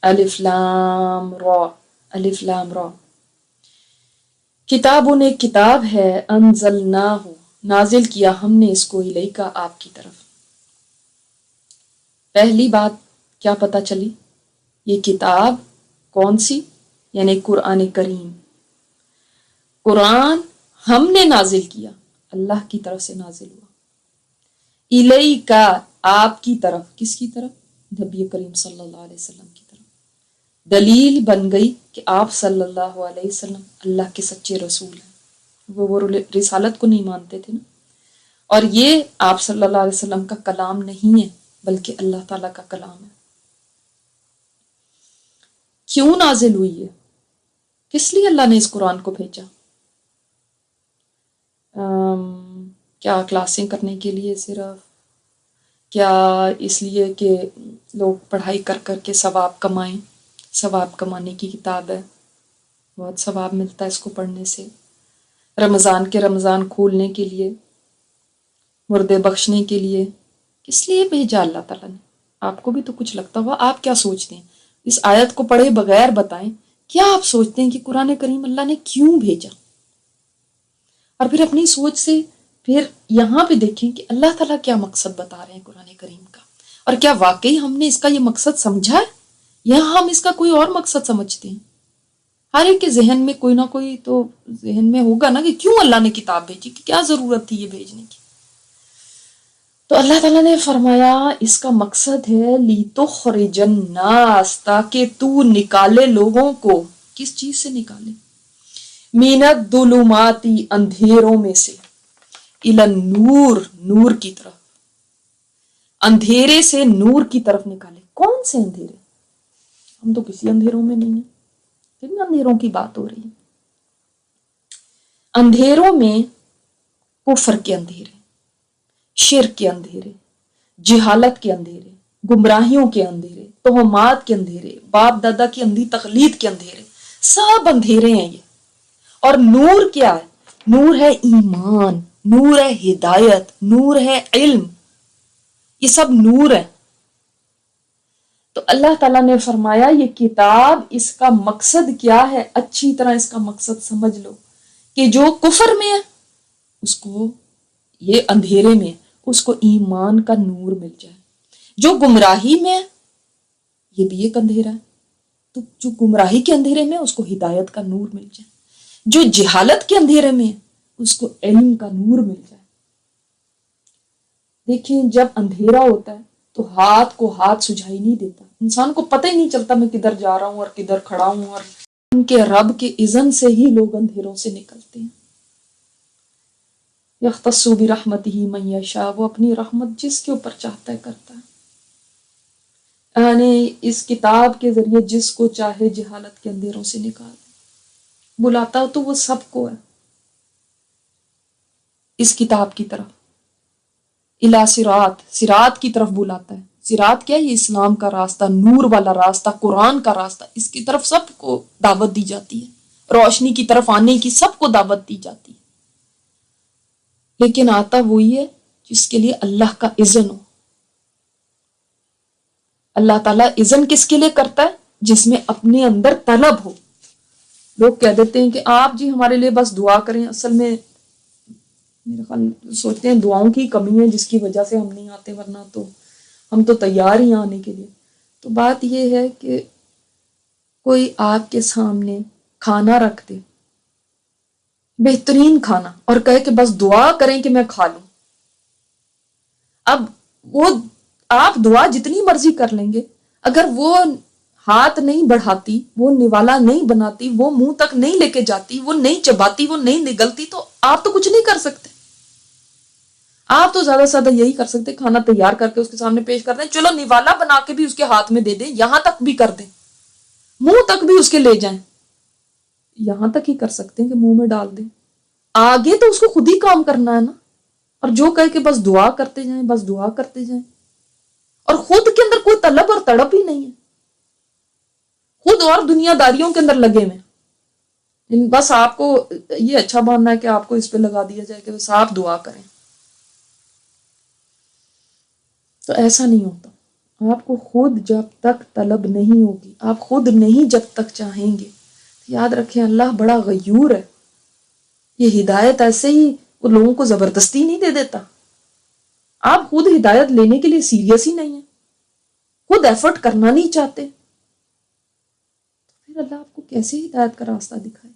الف لام را، الف لام را۔ کتابٌ ایک کتاب ہے، انزلناہ نازل کیا ہم نے اس کو الیکا آپ کی طرف۔ پہلی بات کیا پتہ چلی؟ یہ کتاب کون سی؟ یعنی قرآن کریم۔ قرآن ہم نے نازل کیا، اللہ کی طرف سے نازل ہوا۔ الیکا آپ کی طرف، کس کی طرف؟ نبی کریم صلی اللہ علیہ وسلم کی طرف۔ دلیل بن گئی کہ آپ صلی اللہ علیہ وسلم اللہ کے سچے رسول ہیں۔ وہ رسالت کو نہیں مانتے تھے نا، اور یہ آپ صلی اللہ علیہ وسلم کا کلام نہیں ہے بلکہ اللہ تعالیٰ کا کلام ہے۔ کیوں نازل ہوئی ہے؟ کس لیے اللہ نے اس قرآن کو بھیجا؟ کیا کلاسیں کرنے کے لیے صرف؟ کیا اس لیے کہ لوگ پڑھائی کر کر کے ثواب کمائیں؟ ثواب کمانے کی کتاب ہے، بہت ثواب ملتا ہے اس کو پڑھنے سے۔ رمضان کے رمضان کھولنے کے لیے، مردے بخشنے کے لیے، کس لیے بھیجا اللہ تعالیٰ نے؟ آپ کو بھی تو کچھ لگتا ہوا۔ آپ کیا سوچتے ہیں؟ اس آیت کو پڑھے بغیر بتائیں، کیا آپ سوچتے ہیں کہ قرآن کریم اللہ نے کیوں بھیجا؟ اور پھر اپنی سوچ سے پھر یہاں پہ دیکھیں کہ اللہ تعالیٰ کیا مقصد بتا رہے ہیں قرآن کریم کا، اور کیا واقعی ہم نے اس کا یہ مقصد سمجھا ہے یا ہم اس کا کوئی اور مقصد سمجھتے ہیں؟ ہر ایک کے ذہن میں کوئی نہ کوئی تو ذہن میں ہوگا نا کہ کیوں اللہ نے کتاب بھیجی، کہ کیا ضرورت تھی یہ بھیجنے کی۔ تو اللہ تعالیٰ نے فرمایا اس کا مقصد ہے لِتُخْرِجَ النَّاسَ، تاکہ تو نکالے لوگوں کو۔ کس چیز سے نکالے؟ مِنَ الظُّلُمَاتِ اندھیروں میں سے، اِلَى النُّور نور کی طرف، اندھیرے سے نور کی طرف نکالے۔ کون سے اندھیرے؟ ہم تو کسی اندھیروں میں نہیں ہیں، کن اندھیروں کی بات ہو رہی ہے؟ اندھیروں میں کفر کے اندھیرے، شرک کے اندھیرے، جہالت کے اندھیرے، گمراہیوں کے اندھیرے، توہمات کے اندھیرے، باپ دادا کی اندھی تقلید کے اندھیرے، سب اندھیرے ہیں یہ۔ اور نور کیا ہے؟ نور ہے ایمان، نور ہے ہدایت، نور ہے علم، یہ سب نور ہے۔ تو اللہ تعالیٰ نے فرمایا یہ کتاب، اس کا مقصد کیا ہے؟ اچھی طرح اس کا مقصد سمجھ لو کہ جو کفر میں ہے اس کو، یہ اندھیرے میں اس کو ایمان کا نور مل جائے، جو گمراہی میں ہے یہ بھی ایک اندھیرا ہے، تو جو گمراہی کے اندھیرے میں اس کو ہدایت کا نور مل جائے، جو جہالت کے اندھیرے میں اس کو علم کا نور مل جائے۔ دیکھیں جب اندھیرا ہوتا ہے تو ہاتھ کو ہاتھ سجھائی نہیں دیتا، انسان کو پتہ ہی نہیں چلتا میں کدھر جا رہا ہوں اور کدھر کھڑا ہوں، اور ان کے رب کے اذن سے ہی لوگ اندھیروں سے نکلتے ہیں۔ یختص برحمتہ من یشاء، وہ اپنی رحمت جس کے اوپر چاہتا ہے کرتا ہے، یعنی اس کتاب کے ذریعے جس کو چاہے جہالت کے اندھیروں سے نکال دے۔ بلاتا تو وہ سب کو ہے اس کتاب کی طرف، الی صراط، صراط کی طرف بلاتا ہے۔ صراط کیا ہے؟ یہ اسلام کا راستہ، نور والا راستہ، قرآن کا راستہ، اس کی طرف سب کو دعوت دی جاتی ہے، روشنی کی طرف آنے کی سب کو دعوت دی جاتی ہے، لیکن آتا وہی ہے جس کے لیے اللہ کا اذن ہو۔ اللہ تعالیٰ اذن کس کے لیے کرتا ہے؟ جس میں اپنے اندر طلب ہو۔ لوگ کہہ دیتے ہیں کہ آپ جی ہمارے لیے بس دعا کریں، اصل میں میرے خیال سوچتے ہیں دعاؤں کی کمی ہے جس کی وجہ سے ہم نہیں آتے، ورنہ تو ہم تو تیار ہی آنے کے لیے۔ تو بات یہ ہے کہ کوئی آپ کے سامنے کھانا رکھ دے، بہترین کھانا، اور کہے کہ بس دعا کریں کہ میں کھا لوں۔ اب وہ آپ دعا جتنی مرضی کر لیں گے، اگر وہ ہاتھ نہیں بڑھاتی، وہ نوالا نہیں بناتی، وہ منہ تک نہیں لے کے جاتی، وہ نہیں چباتی، وہ نہیں نگلتی، تو آپ تو کچھ نہیں کر سکتے۔ آپ تو زیادہ سے زیادہ یہی کر سکتے کھانا تیار کر کے اس کے سامنے پیش کر دیں، چلو نوالا بنا کے بھی اس کے ہاتھ میں دے دیں، یہاں تک بھی کر دیں، منہ تک بھی اس کے لے جائیں، یہاں تک ہی کر سکتے ہیں کہ منہ میں ڈال دیں۔ آگے تو اس کو خود ہی کام کرنا ہے نا، اور جو کہے کہ بس دعا کرتے جائیں، بس دعا کرتے جائیں، اور خود کے اندر کوئی طلب اور تڑپ ہی نہیں ہے، خود اور دنیا داریوں کے اندر لگے ہوئے، بس آپ کو یہ اچھا ماننا ہے کہ آپ کو اس پہ لگا دیا جائے کہ بس آپ دعا کریں۔ تو ایسا نہیں ہوتا۔ آپ کو خود جب تک طلب نہیں ہوگی، آپ خود نہیں جب تک چاہیں گے، یاد رکھیں اللہ بڑا غیور ہے. یہ ہدایت ایسے ہی وہ لوگوں کو زبردستی نہیں دے دیتا. آپ خود ہدایت لینے کے لیے سیریس ہی نہیں ہیں، خود ایفرٹ کرنا نہیں چاہتے، پھر اللہ آپ کو کیسے ہدایت کا راستہ دکھائے؟